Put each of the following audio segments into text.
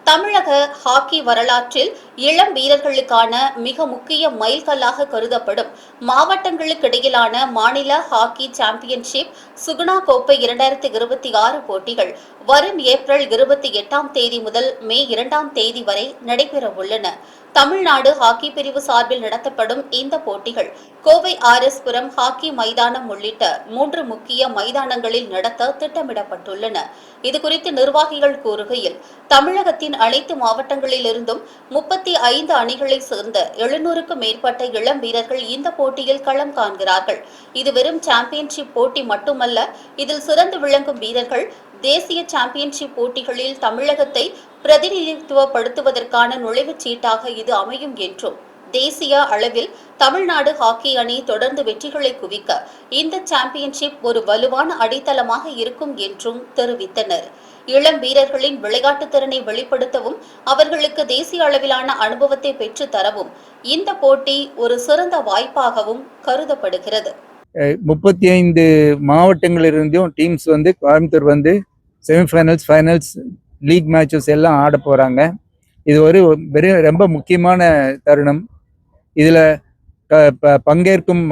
தமிழக ஹாக்கி வரலாற்றில் இளம் வீரர்களுக்கான மிக முக்கிய மைல்கல்லாக கருதப்படும் மாவட்டங்களுக்கிடையிலான மாநில ஹாக்கி சாம்பியன்ஷிப் சுகுணா கோப்பை 2026 போட்டிகள் வரும் ஏப்ரல் 28ஆம் தேதி முதல் மே 2ஆம் தேதி வரை நடைபெறவுள்ளன. தமிழ்நாடு ஹாக்கி பிரிவு சார்பில் நடத்தப்படும் இந்த போட்டிகள் கோவை புரம் ஹாக்கி மைதானம் உள்ளிட்ட 3 முக்கிய மைதானங்களில் நடத்த திட்டமிடப்பட்டுள்ளன. இதுகுறித்து நிர்வாகிகள் கூறுகையில், தமிழகத்தின் அனைத்து மாவட்டங்களிலிருந்தும் 35 அணிகளைச் சேர்ந்த 700க்கும் மேற்பட்ட இளம் வீரர்கள் இந்த போட்டியில் களம் காண்கிறார்கள். இது வெறும் சாம்பியன்ஷிப் போட்டி மட்டுமல்ல, இதில் சிறந்து விளங்கும் வீரர்கள் தேசிய சாம்பியன்ஷிப் போட்டிகளில் தமிழகத்தை பிரதிநிதித்துவப்படுத்துவதற்கான நுழைவுச் சீட்டாக இது அமையும் என்றும், தேசிய அளவில் தமிழ்நாடு ஹாக்கி அணி தொடர்ந்து வெற்றிகளை குவிக்க இந்த சாம்பியன்ஷிப் ஒரு வலுவான அடித்தளமாக இருக்கும் என்றும் தெரிவித்தனர். இளம் வீரர்களின் விளையாட்டு திறனை வெளிப்படுத்தவும் அவர்களுக்கு தேசிய அளவிலான அனுபவத்தை பெற்று தரவும் இந்த போட்டி ஒரு சிறந்த வாய்ப்பாகவும் கருதப்படுகிறது. 35 மாவட்டங்களிலிருந்தும் teams Coimbatore semifinals, finals, league matches எல்லாம் ஆட போகிறாங்க. இது ஒரு ரொம்ப முக்கியமான தருணம். இதில் பங்கேற்கும்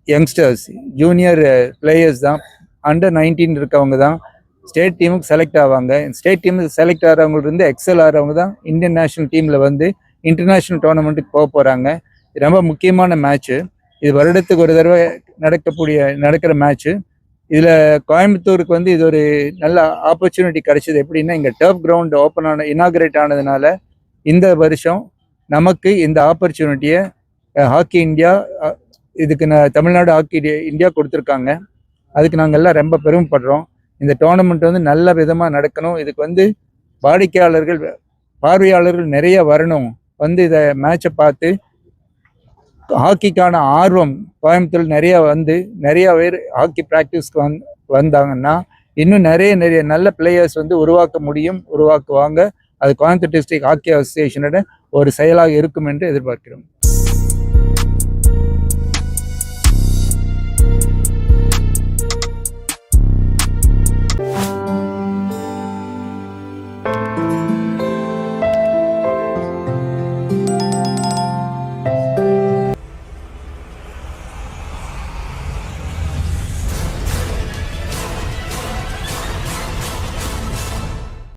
யங்ஸ்டர்ஸ், ஜூனியர் பிளேயர்ஸ் தான், அண்டர் 19 இருக்கவங்க தான் ஸ்டேட் டீமுக்கு செலக்ட் ஆவாங்க. ஸ்டேட் டீமுக்கு செலக்ட் ஆகிறவங்க எக்ஸல் ஆகிறவங்க தான் இந்தியன் நேஷனல் டீமில் இன்டர்நேஷ்னல் டோர்னமெண்ட்டுக்கு போக போகிறாங்க. ரொம்ப முக்கியமான மேட்ச்சு. இது வருடத்துக்கு ஒரு தடவை நடக்கிற மேட்ச்சு. இதில் கோயம்புத்தூருக்கு இது ஒரு நல்ல ஆப்பர்ச்சுனிட்டி கிடைச்சது. எப்படின்னா, இங்கே டர்ஃப் கிரவுண்ட் இனாகிரேட் ஆனதுனால இந்த வருஷம் நமக்கு இந்த ஆப்பர்ச்சுனிட்டியை ஹாக்கி இந்தியா இதுக்கு தமிழ்நாடு ஹாக்கி இந்தியா கொடுத்துருக்காங்க. அதுக்கு நாங்கள் எல்லாம் ரொம்ப பெருமைப்படுறோம். இந்த டோர்னமெண்ட் நல்ல விதமாக நடக்கணும். இதுக்கு பார்வையாளர்கள் நிறைய வரணும். இதை மேட்சை பார்த்து ஹாக்கிக்கான ஆர்வம் கோயம்புத்தூர் நிறைய பேர் ஹாக்கி ப்ராக்டிஸ்க்கு வந்தாங்கன்னா இன்னும் நிறைய நல்ல பிளேயர்ஸ் உருவாக்குவாங்க. அது கோயம்புத்தூர் டிஸ்ட்ரிக்ட் ஹாக்கி அசோசியேஷனோட ஒரு செயலாக இருக்கும் என்று எதிர்பார்க்கிறோம்.